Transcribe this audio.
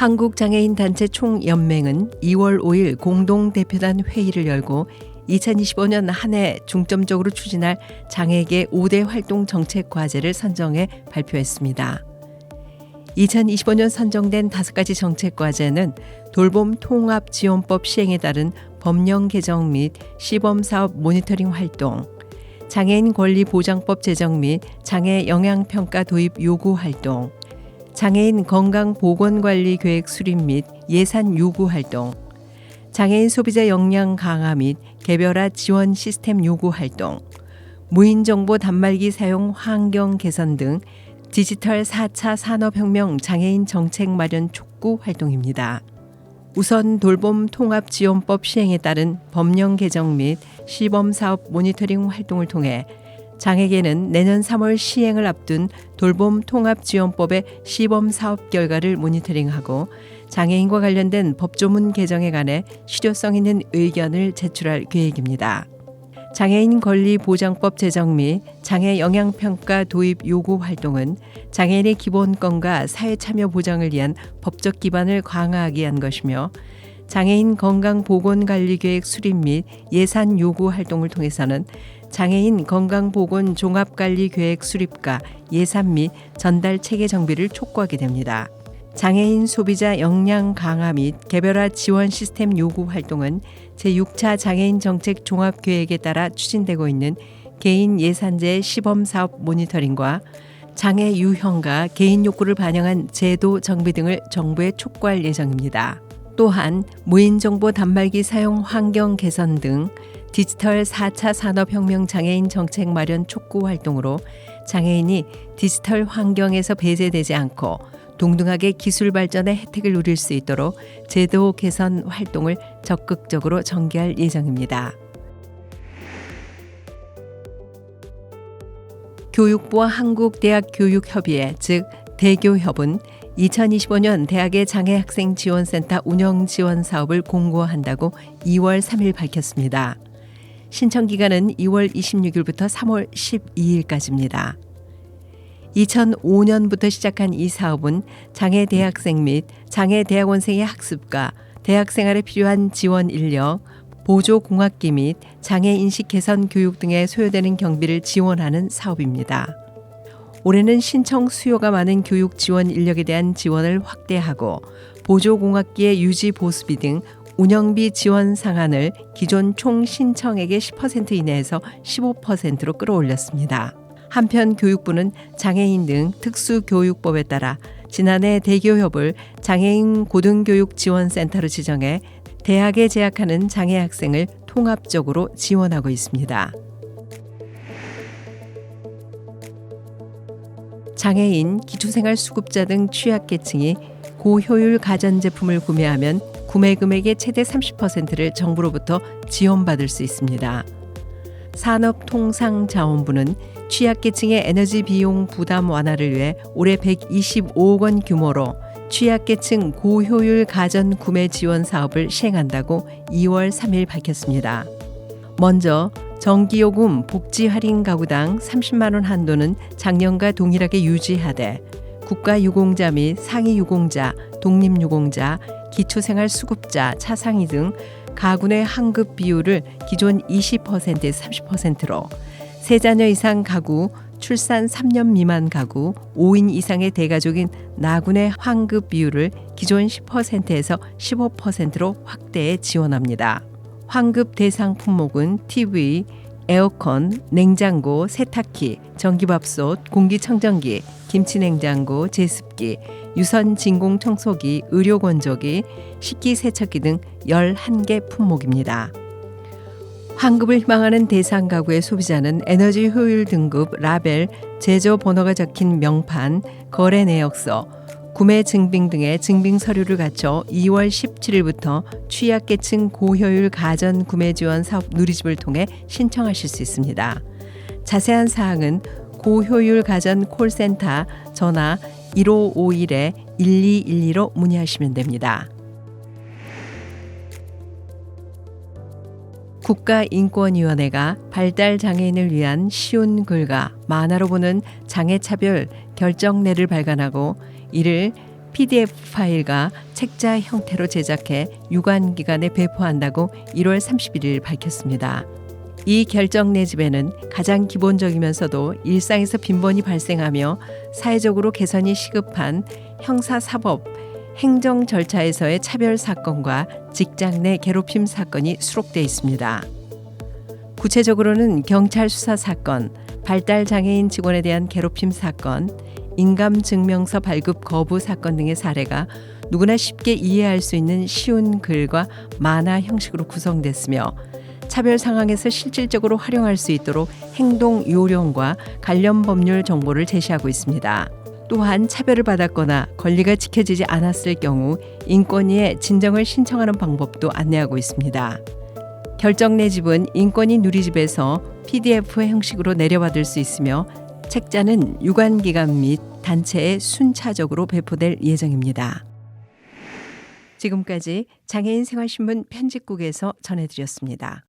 한국장애인단체 총연맹은 2월 5일 공동대표단 회의를 열고 2025년 한 해 중점적으로 추진할 장애계 5대 활동 정책 과제를 선정해 발표했습니다. 2025년 선정된 5가지 정책 과제는 돌봄 통합 지원법 시행에 따른 법령 개정 및 시범사업 모니터링 활동, 장애인 권리 보장법 제정 및 장애 영향평가 도입 요구 활동, 장애인 건강보건관리 계획 수립 및 예산 요구 활동, 장애인 소비자 역량 강화 및 개별화 지원 시스템 요구 활동, 무인정보 단말기 사용 환경 개선 등 디지털 4차 산업혁명 장애인 정책 마련 촉구 활동입니다. 우선 돌봄 통합 지원법 시행에 따른 법령 개정 및 시범사업 모니터링 활동을 통해 장애계는 내년 3월 시행을 앞둔 돌봄 통합 지원법의 시범사업 결과를 모니터링하고 장애인과 관련된 법조문 개정에 관해 실효성 있는 의견을 제출할 계획입니다. 장애인 권리 보장법 제정 및 장애 영향평가 도입 요구 활동은 장애인의 기본권과 사회 참여 보장을 위한 법적 기반을 강화하기 위한 것이며 장애인 건강보건관리계획 수립 및 예산 요구 활동을 통해서는 장애인 건강보건 종합관리계획 수립과 예산 및 전달 체계 정비를 촉구하게 됩니다. 장애인 소비자 역량 강화 및 개별화 지원 시스템 요구 활동은 제6차 장애인 정책 종합계획에 따라 추진되고 있는 개인 예산제 시범사업 모니터링과 장애 유형과 개인 욕구를 반영한 제도 정비 등을 정부에 촉구할 예정입니다. 또한 무인정보 단말기 사용 환경 개선 등 디지털 4차 산업혁명 장애인 정책 마련 촉구 활동으로 장애인이 디지털 환경에서 배제되지 않고 동등하게 기술 발전의 혜택을 누릴 수 있도록 제도 개선 활동을 적극적으로 전개할 예정입니다. 교육부와 한국대학교육협의회 즉 대교협은 2025년 대학의 장애학생지원센터 운영지원 사업을 공고한다고 2월 3일 밝혔습니다. 신청기간은 2월 26일부터 3월 12일까지입니다. 2005년부터 시작한 이 사업은 장애 대학생 및 장애 대학원생의 학습과 대학생활에 필요한 지원 인력, 보조공학기 및 장애 인식 개선 교육 등에 소요되는 경비를 지원하는 사업입니다. 올해는 신청 수요가 많은 교육 지원 인력에 대한 지원을 확대하고 보조공학기의 유지 보수비 등 운영비 지원 상한을 기존 총 신청액의 10% 이내에서 15%로 끌어올렸습니다. 한편 교육부는 장애인 등 특수교육법에 따라 지난해 대교협을 장애인 고등교육지원센터로 지정해 대학에 재학하는 장애 학생을 통합적으로 지원하고 있습니다. 장애인, 기초생활수급자 등 취약계층이 고효율 가전제품을 구매하면 구매 금액의 최대 30%를 정부로부터 지원받을 수 있습니다. 산업통상자원부는 취약계층의 에너지 비용 부담 완화를 위해 올해 125억 원 규모로 취약계층 고효율 가전 구매 지원 사업을 시행한다고 2월 3일 밝혔습니다. 먼저 전기요금 복지 할인 가구당 30만 원 한도는 작년과 동일하게 유지하되 국가유공자 및 상위유공자, 독립유공자, 기초생활수급자, 차상위 등 가구 내 환급 비율을 기존 20%에서 30%로 3자녀 이상 가구, 출산 3년 미만 가구, 5인 이상의 대가족인 나군의 환급 비율을 기존 10%에서 15%로 확대해 지원합니다. 환급 대상 품목은 TV, 에어컨, 냉장고, 세탁기, 전기밥솥, 공기청정기, 김치냉장고, 제습기, 유선 진공 청소기, 의료건조기, 식기세척기 등 11개 품목입니다. 환급을 희망하는 대상 가구의 소비자는 에너지 효율 등급, 라벨, 제조 번호가 적힌 명판, 거래 내역서, 구매 증빙 등의 증빙 서류를 갖춰 2월 17일부터 취약계층 고효율 가전 구매 지원 사업 누리집을 통해 신청하실 수 있습니다. 자세한 사항은 고효율 가전 콜센터 전화 1551-1212로 문의하시면 됩니다. 국가인권위원회가 발달장애인을 위한 쉬운 글과 만화로 보는 장애차별 결정례를 발간하고 이를 PDF 파일과 책자 형태로 제작해 유관기관에 배포한다고 1월 31일 밝혔습니다. 이 결정 내집에는 가장 기본적이면서도 일상에서 빈번히 발생하며 사회적으로 개선이 시급한 형사사법 행정 절차에서의 차별 사건과 직장 내 괴롭힘 사건이 수록돼 있습니다. 구체적으로는 경찰 수사 사건, 발달 장애인 직원에 대한 괴롭힘 사건, 인감증명서 발급 거부 사건 등의 사례가 누구나 쉽게 이해할 수 있는 쉬운 글과 만화 형식으로 구성됐으며 차별 상황에서 실질적으로 활용할 수 있도록 행동 요령과 관련 법률 정보를 제시하고 있습니다. 또한 차별을 받았거나 권리가 지켜지지 않았을 경우 인권위에 진정을 신청하는 방법도 안내하고 있습니다. 결정 내집은 인권위 누리집에서 PDF 형식으로 내려받을 수 있으며 책자는 유관기관 및 단체에 순차적으로 배포될 예정입니다. 지금까지 장애인 생활신문 편집국에서 전해드렸습니다.